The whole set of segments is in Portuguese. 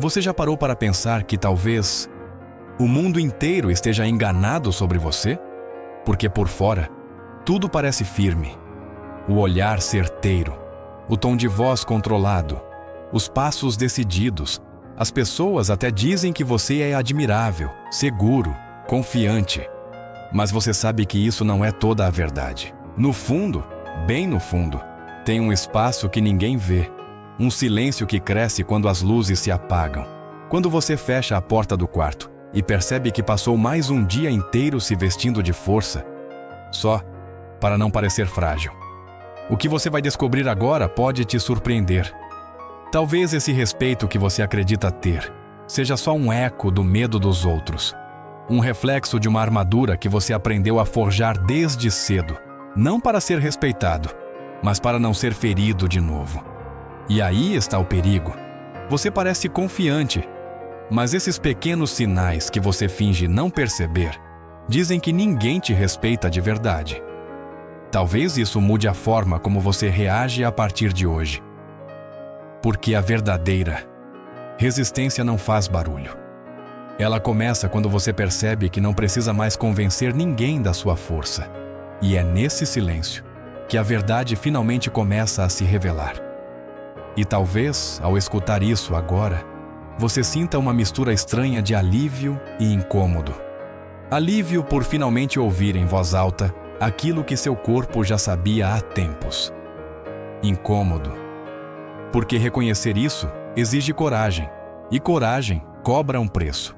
Você já parou para pensar que talvez o mundo inteiro esteja enganado sobre você? Porque por fora, tudo parece firme. O olhar certeiro, o tom de voz controlado, os passos decididos. As pessoas até dizem que você é admirável, seguro, confiante. Mas você sabe que isso não é toda a verdade. No fundo, bem no fundo, tem um espaço que ninguém vê. Um silêncio que cresce quando as luzes se apagam. Quando você fecha a porta do quarto e percebe que passou mais um dia inteiro se vestindo de força, só para não parecer frágil. O que você vai descobrir agora pode te surpreender. Talvez esse respeito que você acredita ter seja só um eco do medo dos outros. Um reflexo de uma armadura que você aprendeu a forjar desde cedo. Não para ser respeitado, mas para não ser ferido de novo. E aí está o perigo. Você parece confiante, mas esses pequenos sinais que você finge não perceber dizem que ninguém te respeita de verdade. Talvez isso mude a forma como você reage a partir de hoje. Porque a verdadeira resistência não faz barulho. Ela começa quando você percebe que não precisa mais convencer ninguém da sua força. E é nesse silêncio que a verdade finalmente começa a se revelar. E talvez, ao escutar isso agora, você sinta uma mistura estranha de alívio e incômodo. Alívio por finalmente ouvir em voz alta aquilo que seu corpo já sabia há tempos. Incômodo, porque reconhecer isso exige coragem, e coragem cobra um preço.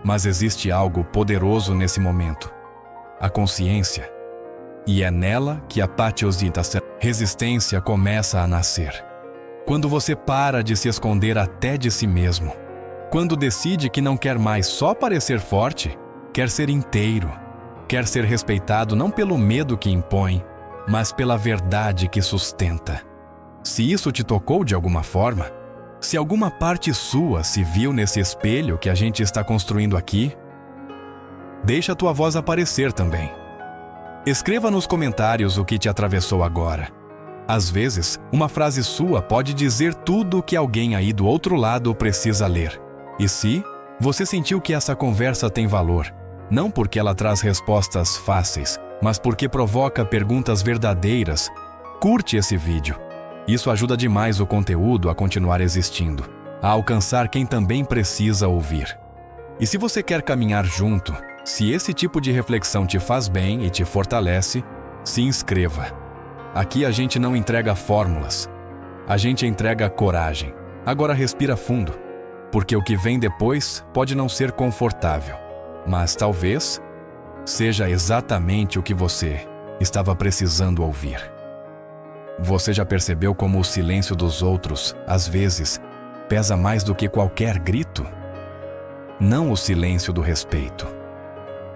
Mas existe algo poderoso nesse momento: a consciência. E é nela que a resistência começa a nascer. Quando você para de se esconder até de si mesmo. Quando decide que não quer mais só parecer forte, quer ser inteiro. Quer ser respeitado não pelo medo que impõe, mas pela verdade que sustenta. Se isso te tocou de alguma forma, se alguma parte sua se viu nesse espelho que a gente está construindo aqui, deixa a tua voz aparecer também. Escreva nos comentários o que te atravessou agora. Às vezes, uma frase sua pode dizer tudo o que alguém aí do outro lado precisa ler. E se você sentiu que essa conversa tem valor, não porque ela traz respostas fáceis, mas porque provoca perguntas verdadeiras, curte esse vídeo. Isso ajuda demais o conteúdo a continuar existindo, a alcançar quem também precisa ouvir. E se você quer caminhar junto, se esse tipo de reflexão te faz bem e te fortalece, se inscreva. Aqui a gente não entrega fórmulas, a gente entrega coragem. Agora respira fundo, porque o que vem depois pode não ser confortável, mas talvez seja exatamente o que você estava precisando ouvir. Você já percebeu como o silêncio dos outros, às vezes, pesa mais do que qualquer grito? Não o silêncio do respeito,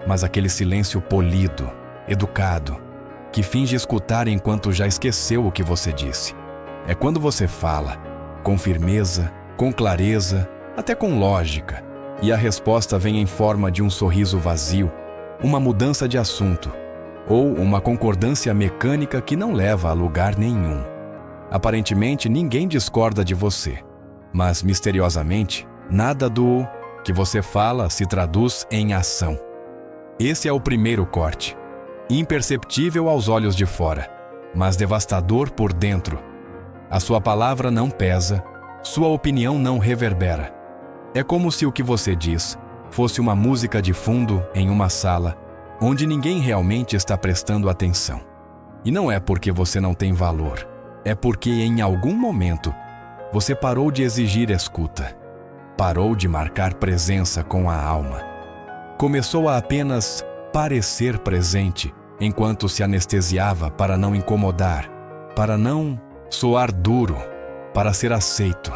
mas aquele silêncio polido, educado, que finge escutar enquanto já esqueceu o que você disse. É quando você fala, com firmeza, com clareza, até com lógica, e a resposta vem em forma de um sorriso vazio, uma mudança de assunto, ou uma concordância mecânica que não leva a lugar nenhum. Aparentemente, ninguém discorda de você, mas misteriosamente, nada do que você fala se traduz em ação. Esse é o primeiro corte. Imperceptível aos olhos de fora, mas devastador por dentro. A sua palavra não pesa, sua opinião não reverbera. É como se o que você diz fosse uma música de fundo em uma sala onde ninguém realmente está prestando atenção. E não é porque você não tem valor, é porque em algum momento você parou de exigir escuta, parou de marcar presença com a alma. Começou a apenas parecer presente enquanto se anestesiava para não incomodar, para não soar duro, para ser aceito.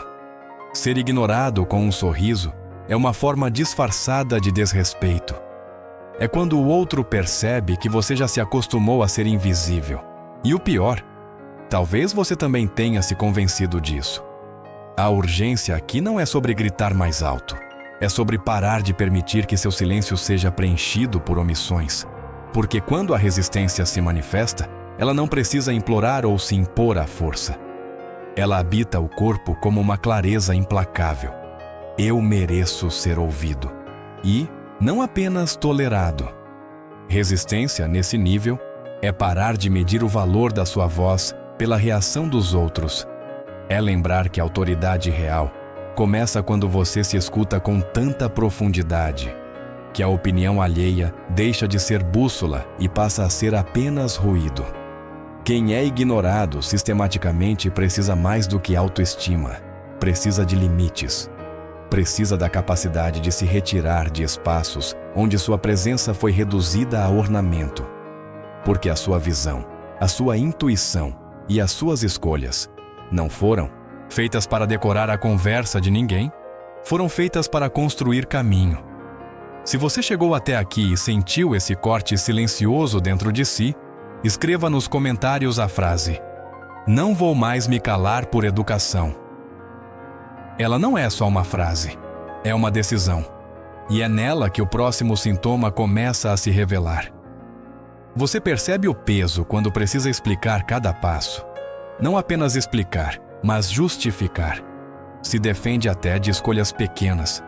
Ser ignorado com um sorriso é uma forma disfarçada de desrespeito. É quando o outro percebe que você já se acostumou a ser invisível. E o pior, talvez você também tenha se convencido disso. A urgência aqui não é sobre gritar mais alto. É sobre parar de permitir que seu silêncio seja preenchido por omissões. Porque quando a resistência se manifesta, ela não precisa implorar ou se impor à força. Ela habita o corpo como uma clareza implacável. eu mereço ser ouvido e não apenas tolerado. Resistência nesse nível é parar de medir o valor da sua voz pela reação dos outros. É lembrar que a autoridade real começa quando você se escuta com tanta profundidade que a opinião alheia deixa de ser bússola e passa a ser apenas ruído. Quem é ignorado sistematicamente precisa mais do que autoestima, precisa de limites. Precisa da capacidade de se retirar de espaços onde sua presença foi reduzida a ornamento. Porque a sua visão, a sua intuição e as suas escolhas não foram feitas para decorar a conversa de ninguém, foram feitas para construir caminho. Se você chegou até aqui e sentiu esse corte silencioso dentro de si, escreva nos comentários a frase: "Não vou mais me calar por educação." Ela não é só uma frase, é uma decisão. E é nela que o próximo sintoma começa a se revelar. Você percebe o peso quando precisa explicar cada passo. Não apenas explicar, mas justificar. Se defende até de escolhas pequenas.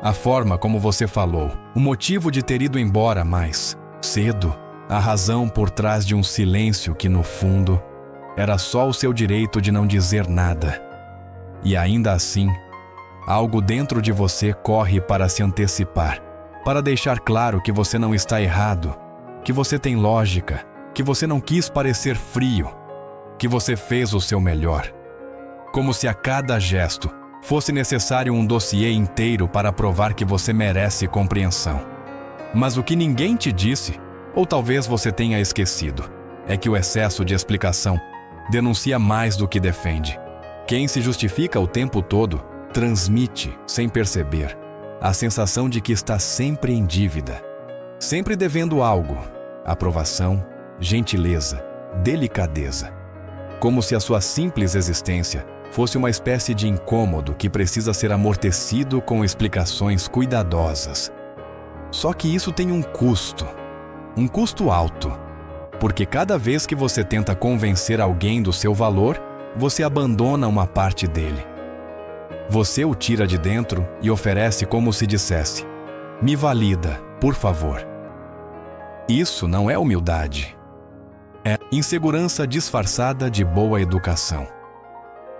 A forma como você falou, o motivo de ter ido embora mais cedo, a razão por trás de um silêncio que, no fundo, era só o seu direito de não dizer nada. E ainda assim, algo dentro de você corre para se antecipar, para deixar claro que você não está errado, que você tem lógica, que você não quis parecer frio, que você fez o seu melhor. Como se a cada gesto fosse necessário um dossiê inteiro para provar que você merece compreensão. Mas o que ninguém te disse, ou talvez você tenha esquecido, é que o excesso de explicação denuncia mais do que defende. Quem se justifica o tempo todo transmite, sem perceber, a sensação de que está sempre em dívida, sempre devendo algo: aprovação, gentileza, delicadeza. Como se a sua simples existência fosse uma espécie de incômodo que precisa ser amortecido com explicações cuidadosas. Só que isso tem um custo alto, porque cada vez que você tenta convencer alguém do seu valor, você abandona uma parte dele. Você o tira de dentro e oferece como se dissesse: "Me valida, por favor." Isso não é humildade. É insegurança disfarçada de boa educação.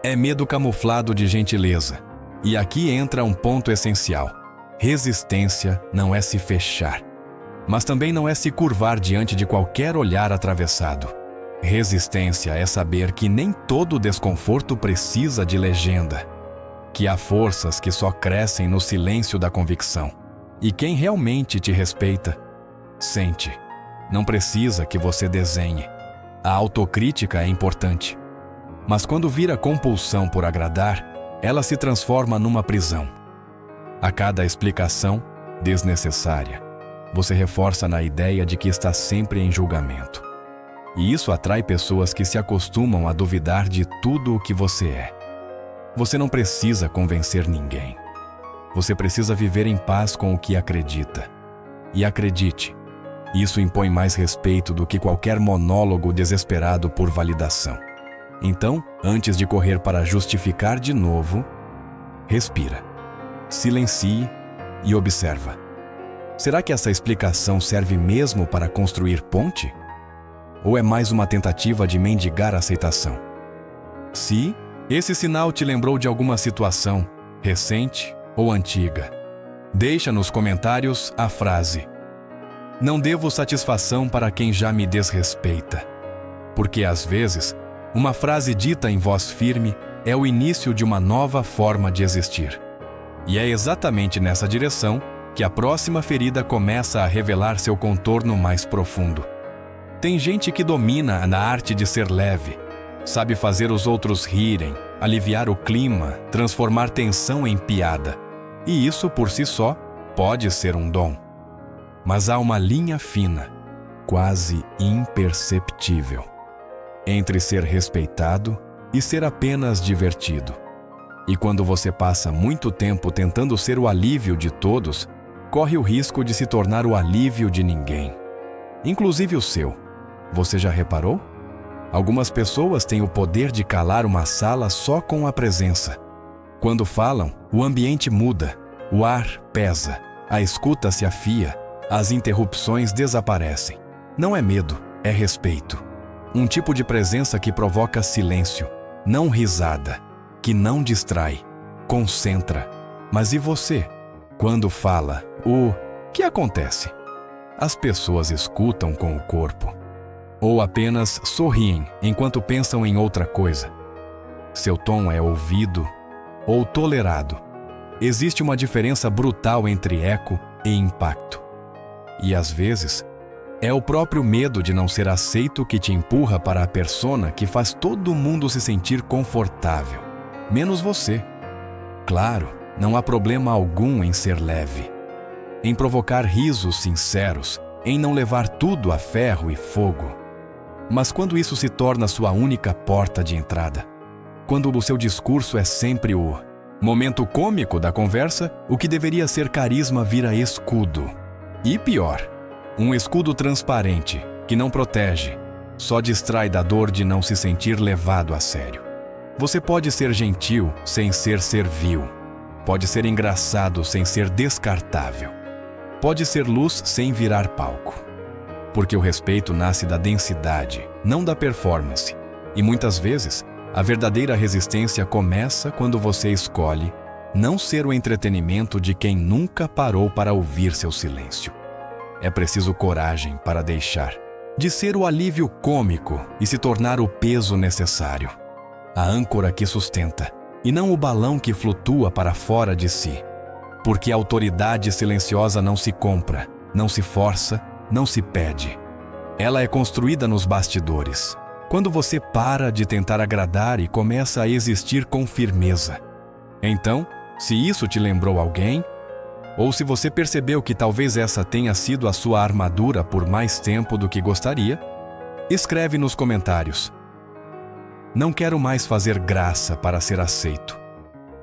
É medo camuflado de gentileza. E aqui entra um ponto essencial. Resistência não é se fechar, mas também não é se curvar diante de qualquer olhar atravessado. Resistência é saber que nem todo desconforto precisa de legenda, que há forças que só crescem no silêncio da convicção. E quem realmente te respeita, sente. Não precisa que você desenhe. A autocrítica é importante. Mas quando vira compulsão por agradar, ela se transforma numa prisão. A cada explicação desnecessária, você reforça na ideia de que está sempre em julgamento. E isso atrai pessoas que se acostumam a duvidar de tudo o que você é. Você não precisa convencer ninguém. Você precisa viver em paz com o que acredita. E acredite, isso impõe mais respeito do que qualquer monólogo desesperado por validação. Então, antes de correr para justificar de novo, respira, silencie e observa. Será que essa explicação serve mesmo para construir ponte? Ou é mais uma tentativa de mendigar aceitação? Se esse sinal te lembrou de alguma situação, recente ou antiga, deixa nos comentários a frase: "Não devo satisfação para quem já me desrespeita." Porque às vezes, uma frase dita em voz firme é o início de uma nova forma de existir. E é exatamente nessa direção que a próxima ferida começa a revelar seu contorno mais profundo. Tem gente que domina na arte de ser leve, sabe fazer os outros rirem, aliviar o clima, transformar tensão em piada. E isso, por si só, pode ser um dom. Mas há uma linha fina, quase imperceptível, entre ser respeitado e ser apenas divertido. E quando você passa muito tempo tentando ser o alívio de todos, corre o risco de se tornar o alívio de ninguém, inclusive o seu. Você já reparou? Algumas pessoas têm o poder de calar uma sala só com a presença. Quando falam, o ambiente muda, o ar pesa, a escuta se afia, as interrupções desaparecem. Não é medo, é respeito. Um tipo de presença que provoca silêncio, não risada, que não distrai, concentra. Mas e você? Quando fala, o que acontece? As pessoas escutam com o corpo, ou apenas sorriem enquanto pensam em outra coisa. Seu tom é ouvido ou tolerado. Existe uma diferença brutal entre eco e impacto. E às vezes, é o próprio medo de não ser aceito que te empurra para a persona que faz todo mundo se sentir confortável, menos você. Claro, não há problema algum em ser leve, em provocar risos sinceros, em não levar tudo a ferro e fogo. Mas quando isso se torna sua única porta de entrada, quando o seu discurso é sempre o momento cômico da conversa, o que deveria ser carisma vira escudo. E pior, um escudo transparente, que não protege, só distrai da dor de não se sentir levado a sério. Você pode ser gentil sem ser servil. Pode ser engraçado sem ser descartável. Pode ser luz sem virar palco. Porque o respeito nasce da densidade, não da performance. E muitas vezes, a verdadeira resistência começa quando você escolhe não ser o entretenimento de quem nunca parou para ouvir seu silêncio. É preciso coragem para deixar de ser o alívio cômico e se tornar o peso necessário, a âncora que sustenta, e não o balão que flutua para fora de si. Porque a autoridade silenciosa não se compra, não se força, não se pede. Ela é construída nos bastidores, quando você para de tentar agradar e começa a existir com firmeza. Então, se isso te lembrou alguém, ou se você percebeu que talvez essa tenha sido a sua armadura por mais tempo do que gostaria, escreve nos comentários: não quero mais fazer graça para ser aceito.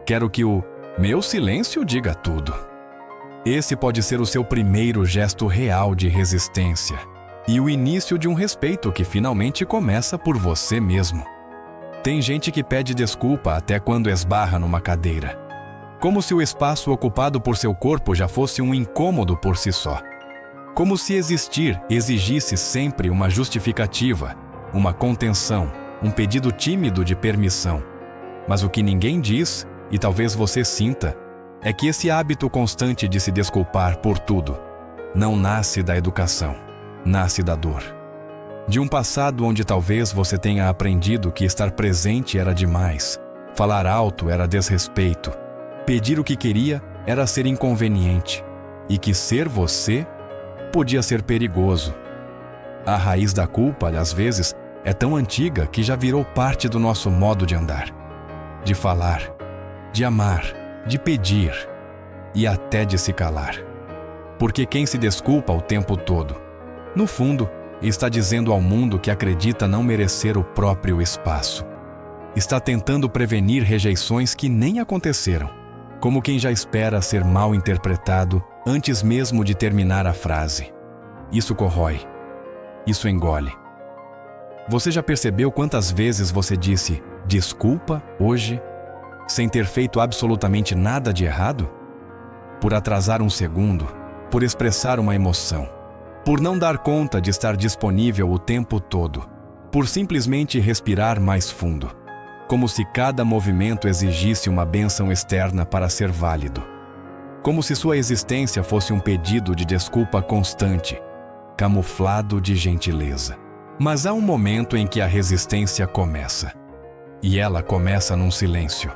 Quero que o meu silêncio diga tudo. Esse pode ser o seu primeiro gesto real de resistência e o início de um respeito que finalmente começa por você mesmo. Tem gente que pede desculpa até quando esbarra numa cadeira, como se o espaço ocupado por seu corpo já fosse um incômodo por si só. Como se existir exigisse sempre uma justificativa, uma contenção, um pedido tímido de permissão. Mas o que ninguém diz, e talvez você sinta, é que esse hábito constante de se desculpar por tudo não nasce da educação, nasce da dor. De um passado onde talvez você tenha aprendido que estar presente era demais, falar alto era desrespeito, pedir o que queria era ser inconveniente, e que ser você podia ser perigoso. A raiz da culpa, às vezes, é tão antiga que já virou parte do nosso modo de andar, de falar, de amar, de pedir e até de se calar. Porque quem se desculpa o tempo todo, no fundo, está dizendo ao mundo que acredita não merecer o próprio espaço. Está tentando prevenir rejeições que nem aconteceram, como quem já espera ser mal interpretado antes mesmo de terminar a frase. Isso corrói, isso engole. Você já percebeu quantas vezes você disse desculpa hoje, sem ter feito absolutamente nada de errado? Por atrasar um segundo, por expressar uma emoção, por não dar conta de estar disponível o tempo todo, por simplesmente respirar mais fundo, como se cada movimento exigisse uma bênção externa para ser válido. Como se sua existência fosse um pedido de desculpa constante, camuflado de gentileza. Mas há um momento em que a resistência começa. E ela começa num silêncio.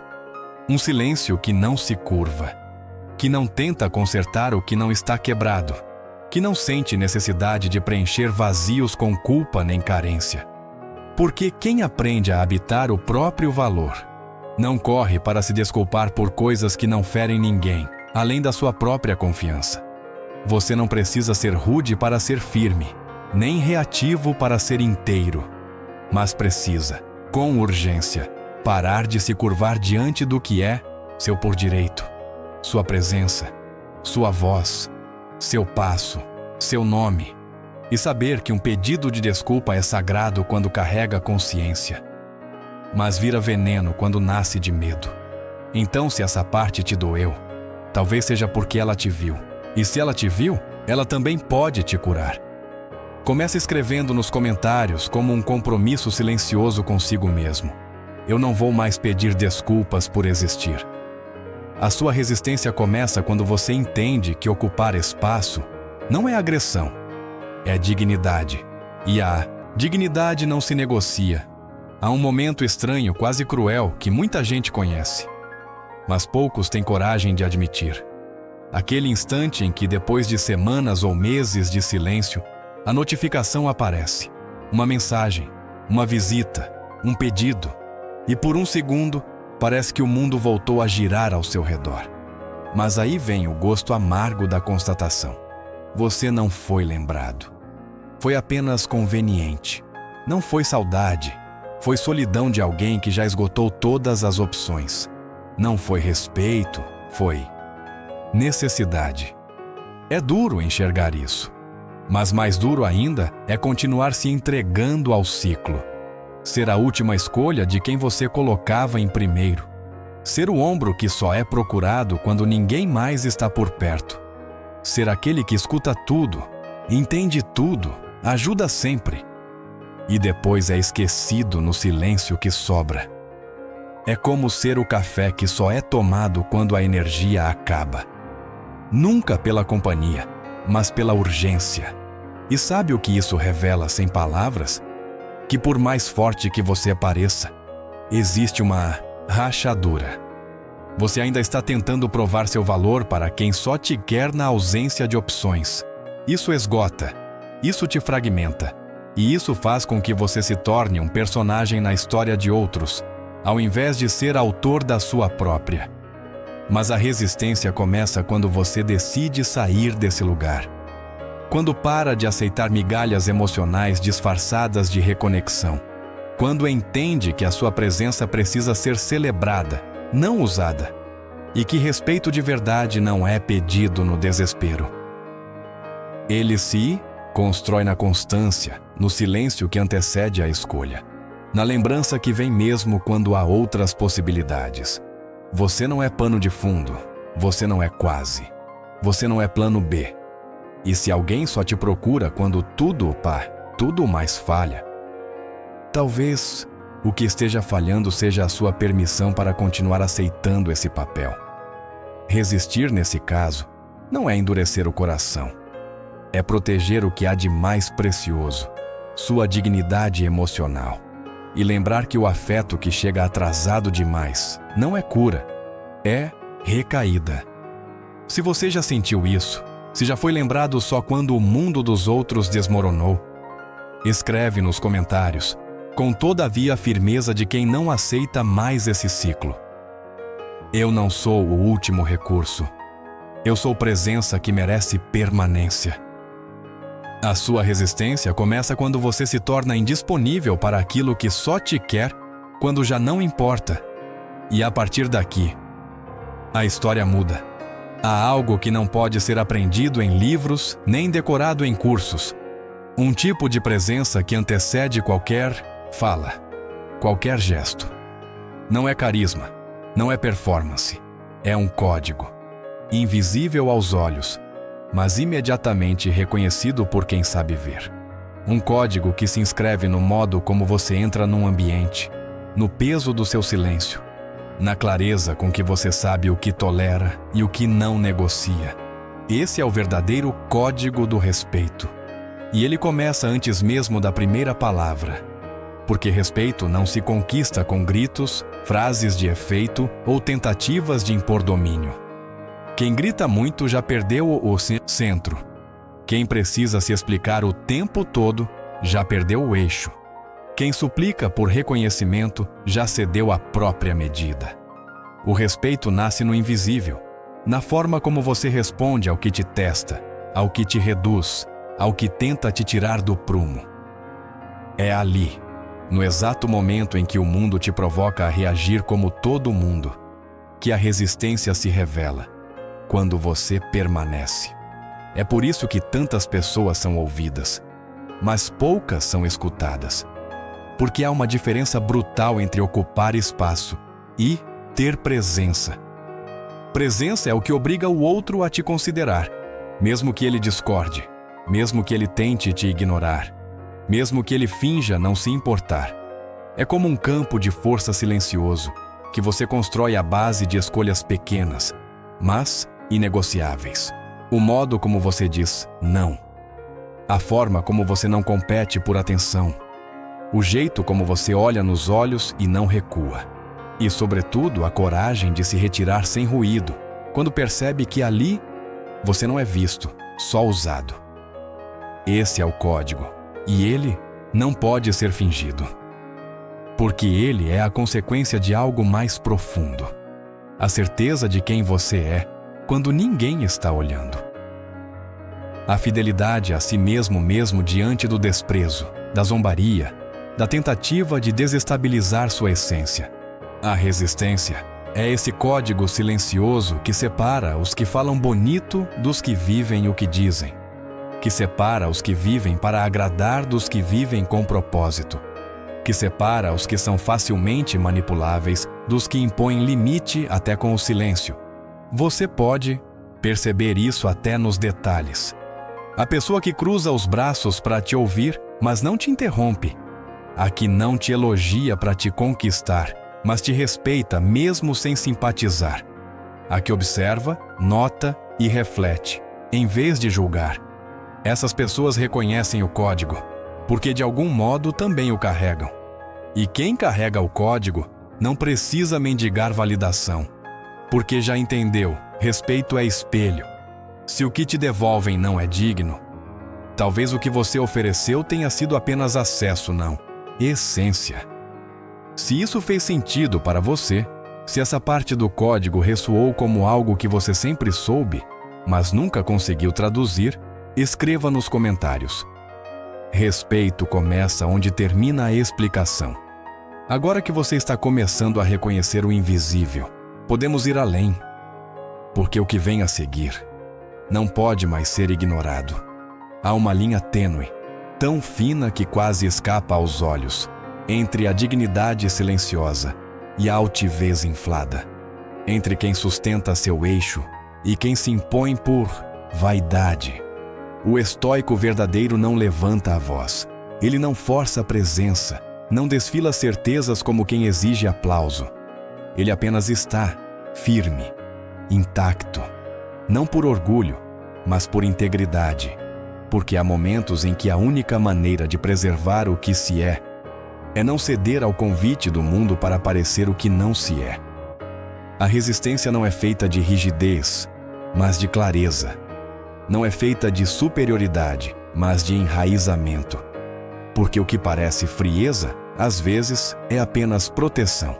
Um silêncio que não se curva, que não tenta consertar o que não está quebrado, que não sente necessidade de preencher vazios com culpa nem carência. Porque quem aprende a habitar o próprio valor não corre para se desculpar por coisas que não ferem ninguém, além da sua própria confiança. Você não precisa ser rude para ser firme, nem reativo para ser inteiro, mas precisa, com urgência, parar de se curvar diante do que é seu por direito, sua presença, sua voz, seu passo, seu nome, e saber que um pedido de desculpa é sagrado quando carrega consciência, mas vira veneno quando nasce de medo. Então, se essa parte te doeu, talvez seja porque ela te viu. E se ela te viu, ela também pode te curar. Comece escrevendo nos comentários como um compromisso silencioso consigo mesmo. Eu não vou mais pedir desculpas por existir. A sua resistência começa quando você entende que ocupar espaço não é agressão, é dignidade. E a dignidade não se negocia. Há um momento estranho, quase cruel, que muita gente conhece, mas poucos têm coragem de admitir. Aquele instante em que, depois de semanas ou meses de silêncio, a notificação aparece. Uma mensagem, uma visita, um pedido. E por um segundo, parece que o mundo voltou a girar ao seu redor. Mas aí vem o gosto amargo da constatação. Você não foi lembrado. Foi apenas conveniente. Não foi saudade. Foi solidão de alguém que já esgotou todas as opções. Não foi respeito, foi necessidade. É duro enxergar isso. Mas mais duro ainda é continuar se entregando ao ciclo. Ser a última escolha de quem você colocava em primeiro. Ser o ombro que só é procurado quando ninguém mais está por perto. Ser aquele que escuta tudo, entende tudo, ajuda sempre. E depois é esquecido no silêncio que sobra. É como ser o café que só é tomado quando a energia acaba. Nunca pela companhia, mas pela urgência. E sabe o que isso revela sem palavras? Que por mais forte que você pareça, existe uma rachadura. Você ainda está tentando provar seu valor para quem só te quer na ausência de opções. Isso esgota, isso te fragmenta, e isso faz com que você se torne um personagem na história de outros, ao invés de ser autor da sua própria. Mas a resistência começa quando você decide sair desse lugar. Quando para de aceitar migalhas emocionais disfarçadas de reconexão. Quando entende que a sua presença precisa ser celebrada, não usada. E que respeito de verdade não é pedido no desespero. Ele se constrói na constância, no silêncio que antecede a escolha. Na lembrança que vem mesmo quando há outras possibilidades. Você não é pano de fundo, você não é quase, você não é plano B. E se alguém só te procura quando tudo mais falha, talvez o que esteja falhando seja a sua permissão para continuar aceitando esse papel. Resistir nesse caso não é endurecer o coração, é proteger o que há de mais precioso, sua dignidade emocional. E lembrar que o afeto que chega atrasado demais não é cura, é recaída. Se você já sentiu isso, se já foi lembrado só quando o mundo dos outros desmoronou, escreve nos comentários, com todavia a firmeza de quem não aceita mais esse ciclo. Eu não sou o último recurso. Eu sou presença que merece permanência. A sua resistência começa quando você se torna indisponível para aquilo que só te quer quando já não importa. E a partir daqui, a história muda. Há algo que não pode ser aprendido em livros nem decorado em cursos. Um tipo de presença que antecede qualquer fala, qualquer gesto. Não é carisma, não é performance, é um código. Invisível aos olhos, mas imediatamente reconhecido por quem sabe ver. Um código que se inscreve no modo como você entra num ambiente, no peso do seu silêncio, na clareza com que você sabe o que tolera e o que não negocia. Esse é o verdadeiro código do respeito. E ele começa antes mesmo da primeira palavra. Porque respeito não se conquista com gritos, frases de efeito ou tentativas de impor domínio. Quem grita muito já perdeu o centro. Quem precisa se explicar o tempo todo já perdeu o eixo. Quem suplica por reconhecimento já cedeu a própria medida. O respeito nasce no invisível, na forma como você responde ao que te testa, ao que te reduz, ao que tenta te tirar do prumo. É ali, no exato momento em que o mundo te provoca a reagir como todo mundo, que a resistência se revela. Quando você permanece. É por isso que tantas pessoas são ouvidas, mas poucas são escutadas. Porque há uma diferença brutal entre ocupar espaço e ter presença. Presença é o que obriga o outro a te considerar, mesmo que ele discorde, mesmo que ele tente te ignorar, mesmo que ele finja não se importar. É como um campo de força silencioso, que você constrói à base de escolhas pequenas, mas inegociáveis. O modo como você diz não. A forma como você não compete por atenção. O jeito como você olha nos olhos e não recua. E, sobretudo, a coragem de se retirar sem ruído, quando percebe que ali você não é visto, só usado. Esse é o código, e ele não pode ser fingido. Porque ele é a consequência de algo mais profundo. A certeza de quem você é quando ninguém está olhando. A fidelidade a si mesmo diante do desprezo, da zombaria, da tentativa de desestabilizar sua essência. A resistência é esse código silencioso que separa os que falam bonito dos que vivem o que dizem, que separa os que vivem para agradar dos que vivem com propósito, que separa os que são facilmente manipuláveis dos que impõem limite até com o silêncio. Você pode perceber isso até nos detalhes. A pessoa que cruza os braços para te ouvir, mas não te interrompe. A que não te elogia para te conquistar, mas te respeita mesmo sem simpatizar. A que observa, nota e reflete, em vez de julgar. Essas pessoas reconhecem o código, porque de algum modo também o carregam. E quem carrega o código não precisa mendigar validação, porque já entendeu, respeito é espelho. Se o que te devolvem não é digno, talvez o que você ofereceu tenha sido apenas acesso, não essência. Se isso fez sentido para você, se essa parte do código ressoou como algo que você sempre soube, mas nunca conseguiu traduzir, escreva nos comentários. Respeito começa onde termina a explicação. Agora que você está começando a reconhecer o invisível, podemos ir além, porque o que vem a seguir não pode mais ser ignorado. Há uma linha tênue, tão fina que quase escapa aos olhos, entre a dignidade silenciosa e a altivez inflada, entre quem sustenta seu eixo e quem se impõe por vaidade. O estoico verdadeiro não levanta a voz, ele não força a presença, não desfila certezas como quem exige aplauso. Ele apenas está firme, intacto, não por orgulho, mas por integridade, porque há momentos em que a única maneira de preservar o que se é não ceder ao convite do mundo para parecer o que não se é. A resistência não é feita de rigidez, mas de clareza. Não é feita de superioridade, mas de enraizamento. Porque o que parece frieza, às vezes, é apenas proteção.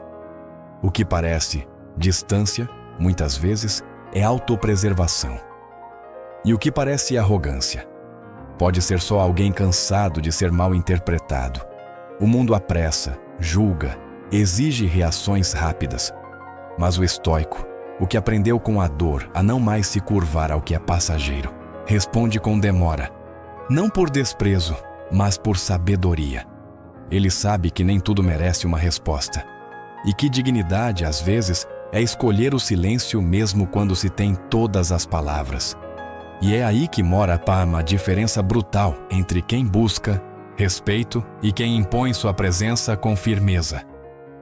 O que parece distância, muitas vezes, é autopreservação. E o que parece arrogância pode ser só alguém cansado de ser mal interpretado. O mundo apressa, julga, exige reações rápidas. Mas o estoico, o que aprendeu com a dor a não mais se curvar ao que é passageiro, responde com demora, não por desprezo, mas por sabedoria. Ele sabe que nem tudo merece uma resposta. E que dignidade, às vezes, é escolher o silêncio mesmo quando se tem todas as palavras. E é aí que mora uma diferença brutal entre quem busca respeito e quem impõe sua presença com firmeza.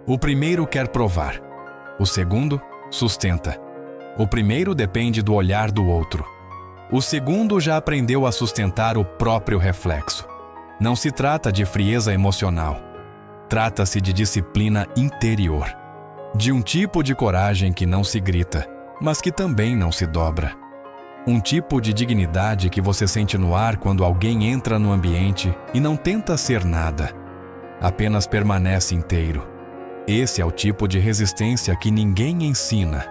O primeiro quer provar, o segundo sustenta. O primeiro depende do olhar do outro. O segundo já aprendeu a sustentar o próprio reflexo. Não se trata de frieza emocional. Trata-se de disciplina interior. De um tipo de coragem que não se grita, mas que também não se dobra. Um tipo de dignidade que você sente no ar quando alguém entra no ambiente e não tenta ser nada. Apenas permanece inteiro. Esse é o tipo de resistência que ninguém ensina.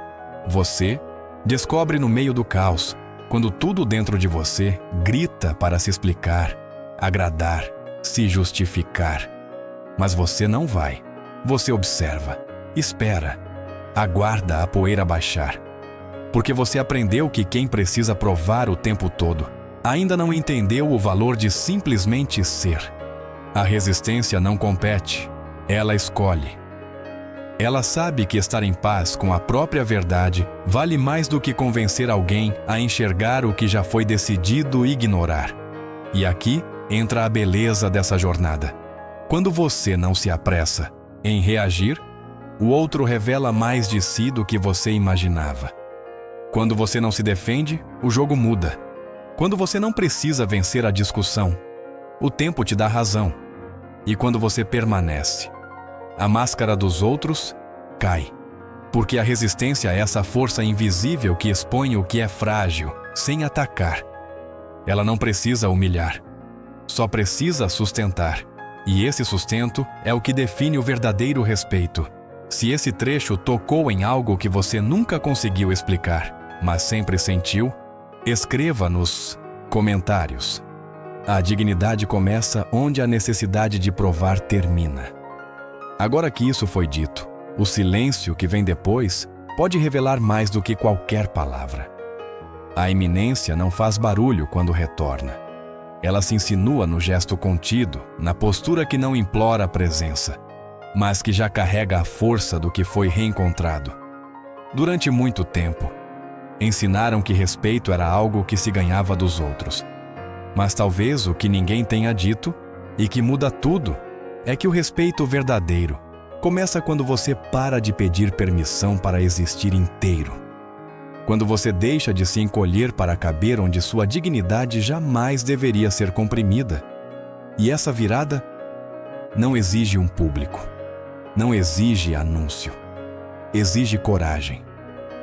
Você descobre no meio do caos, quando tudo dentro de você grita para se explicar, agradar, se justificar. Mas você não vai. Você observa, espera, aguarda a poeira baixar. Porque você aprendeu que quem precisa provar o tempo todo ainda não entendeu o valor de simplesmente ser. A resistência não compete, ela escolhe. Ela sabe que estar em paz com a própria verdade vale mais do que convencer alguém a enxergar o que já foi decidido ignorar. E aqui entra a beleza dessa jornada. Quando você não se apressa em reagir, o outro revela mais de si do que você imaginava. Quando você não se defende, o jogo muda. Quando você não precisa vencer a discussão, o tempo te dá razão. E quando você permanece, a máscara dos outros cai. Porque a resistência é essa força invisível que expõe o que é frágil, sem atacar. Ela não precisa humilhar, só precisa sustentar. E esse sustento é o que define o verdadeiro respeito. Se esse trecho tocou em algo que você nunca conseguiu explicar, mas sempre sentiu, escreva nos comentários. A dignidade começa onde a necessidade de provar termina. Agora que isso foi dito, o silêncio que vem depois pode revelar mais do que qualquer palavra. A iminência não faz barulho quando retorna. Ela se insinua no gesto contido, na postura que não implora a presença, mas que já carrega a força do que foi reencontrado. Durante muito tempo, ensinaram que respeito era algo que se ganhava dos outros. Mas talvez o que ninguém tenha dito, e que muda tudo, é que o respeito verdadeiro começa quando você para de pedir permissão para existir inteiro. Quando você deixa de se encolher para caber onde sua dignidade jamais deveria ser comprimida. E essa virada não exige um público, não exige anúncio, exige coragem.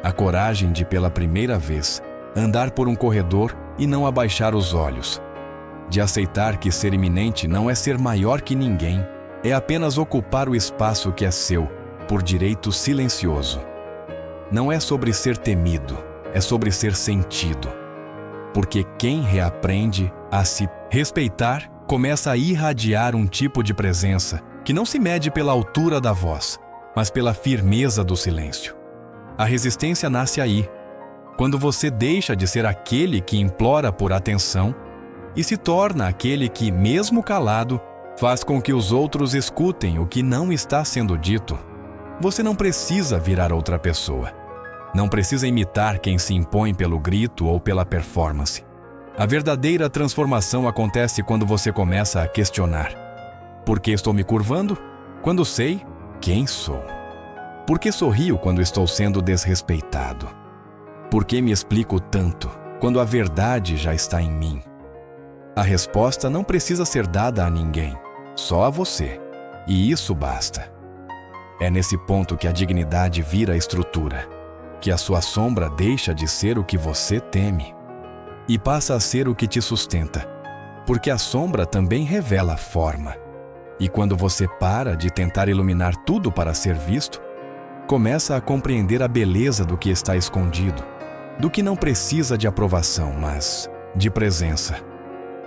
A coragem de, pela primeira vez, andar por um corredor e não abaixar os olhos. De aceitar que ser iminente não é ser maior que ninguém, é apenas ocupar o espaço que é seu, por direito silencioso. Não é sobre ser temido, é sobre ser sentido. Porque quem reaprende a se respeitar começa a irradiar um tipo de presença que não se mede pela altura da voz, mas pela firmeza do silêncio. A resistência nasce aí, quando você deixa de ser aquele que implora por atenção e se torna aquele que, mesmo calado, faz com que os outros escutem o que não está sendo dito. Você não precisa virar outra pessoa. Não precisa imitar quem se impõe pelo grito ou pela performance. A verdadeira transformação acontece quando você começa a questionar. Por que estou me curvando? Quando sei quem sou. Por que sorrio quando estou sendo desrespeitado? Por que me explico tanto quando a verdade já está em mim? A resposta não precisa ser dada a ninguém, só a você. E isso basta. É nesse ponto que a dignidade vira estrutura, que a sua sombra deixa de ser o que você teme e passa a ser o que te sustenta, porque a sombra também revela forma. E quando você para de tentar iluminar tudo para ser visto, começa a compreender a beleza do que está escondido, do que não precisa de aprovação, mas de presença.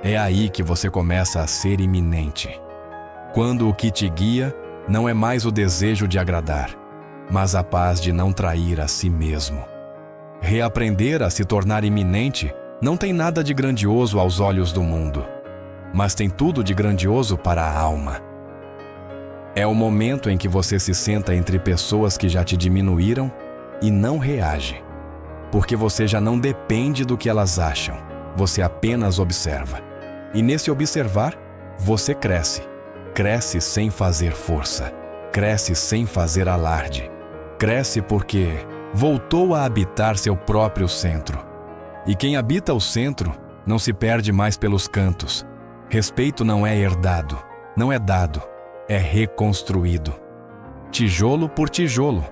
É aí que você começa a ser iminente. Quando o que te guia não é mais o desejo de agradar, mas a paz de não trair a si mesmo. Reaprender a se tornar iminente não tem nada de grandioso aos olhos do mundo, mas tem tudo de grandioso para a alma. É o momento em que você se senta entre pessoas que já te diminuíram e não reage, porque você já não depende do que elas acham, você apenas observa. E nesse observar, você cresce. Cresce sem fazer força. Cresce sem fazer alarde. Cresce porque voltou a habitar seu próprio centro. E quem habita o centro não se perde mais pelos cantos. Respeito não é herdado, não é dado, é reconstruído. Tijolo por tijolo,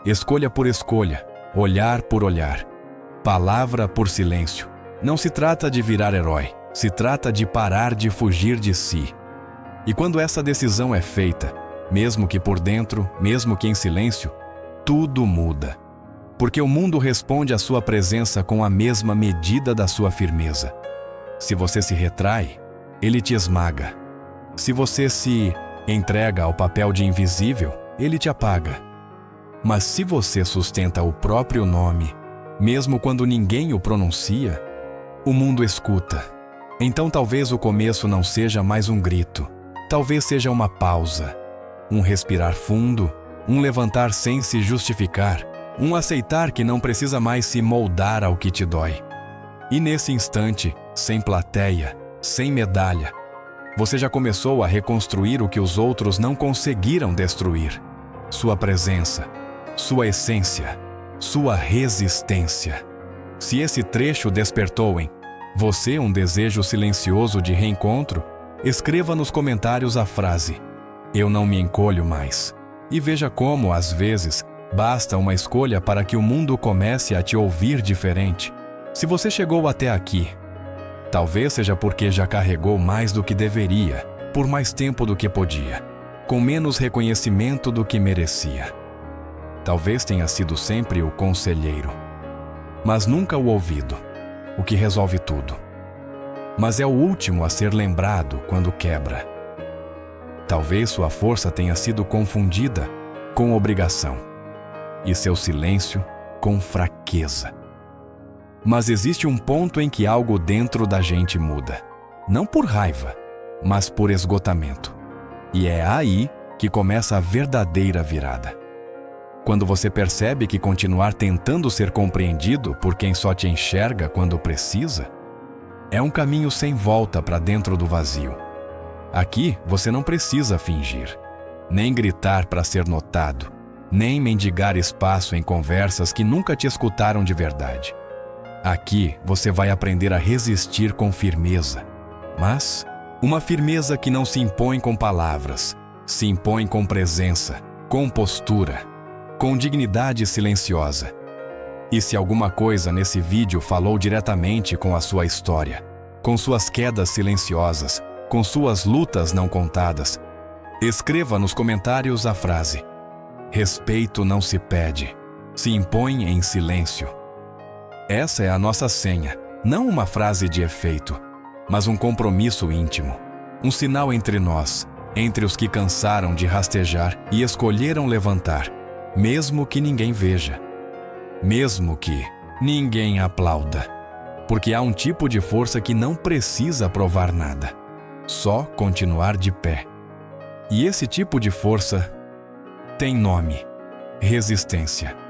escolha por escolha, olhar por olhar, palavra por silêncio. Não se trata de virar herói, se trata de parar de fugir de si. E quando essa decisão é feita, mesmo que por dentro, mesmo que em silêncio, tudo muda. Porque o mundo responde à sua presença com a mesma medida da sua firmeza. Se você se retrai, ele te esmaga. Se você se entrega ao papel de invisível, ele te apaga. Mas se você sustenta o próprio nome, mesmo quando ninguém o pronuncia, o mundo escuta. Então talvez o começo não seja mais um grito, talvez seja uma pausa, um respirar fundo um levantar sem se justificar, um aceitar que não precisa mais se moldar ao que te dói. E nesse instante, sem plateia, sem medalha, você já começou a reconstruir o que os outros não conseguiram destruir: sua presença, sua essência, sua resistência. Se esse trecho despertou em você um desejo silencioso de reencontro, escreva nos comentários a frase: "Eu não me encolho mais", e veja como, às vezes, basta uma escolha para que o mundo comece a te ouvir diferente. Se você chegou até aqui, talvez seja porque já carregou mais do que deveria, por mais tempo do que podia, com menos reconhecimento do que merecia. Talvez tenha sido sempre o conselheiro, mas nunca o ouvido, o que resolve tudo. Mas é o último a ser lembrado quando quebra. Talvez sua força tenha sido confundida com obrigação e seu silêncio com fraqueza. Mas existe um ponto em que algo dentro da gente muda, não por raiva, mas por esgotamento. E é aí que começa a verdadeira virada. Quando você percebe que continuar tentando ser compreendido por quem só te enxerga quando precisa é um caminho sem volta para dentro do vazio. Aqui você não precisa fingir, nem gritar para ser notado, nem mendigar espaço em conversas que nunca te escutaram de verdade. Aqui você vai aprender a resistir com firmeza, mas uma firmeza que não se impõe com palavras, se impõe com presença, com postura, com dignidade silenciosa. E se alguma coisa nesse vídeo falou diretamente com a sua história, com suas quedas silenciosas, com suas lutas não contadas, escreva nos comentários a frase: "Respeito não se pede, se impõe em silêncio". Essa é a nossa senha, não uma frase de efeito, mas um compromisso íntimo, um sinal entre nós, entre os que cansaram de rastejar e escolheram levantar, mesmo que ninguém veja, mesmo que ninguém aplauda, porque há um tipo de força que não precisa provar nada, só continuar de pé. E esse tipo de força tem nome: resistência.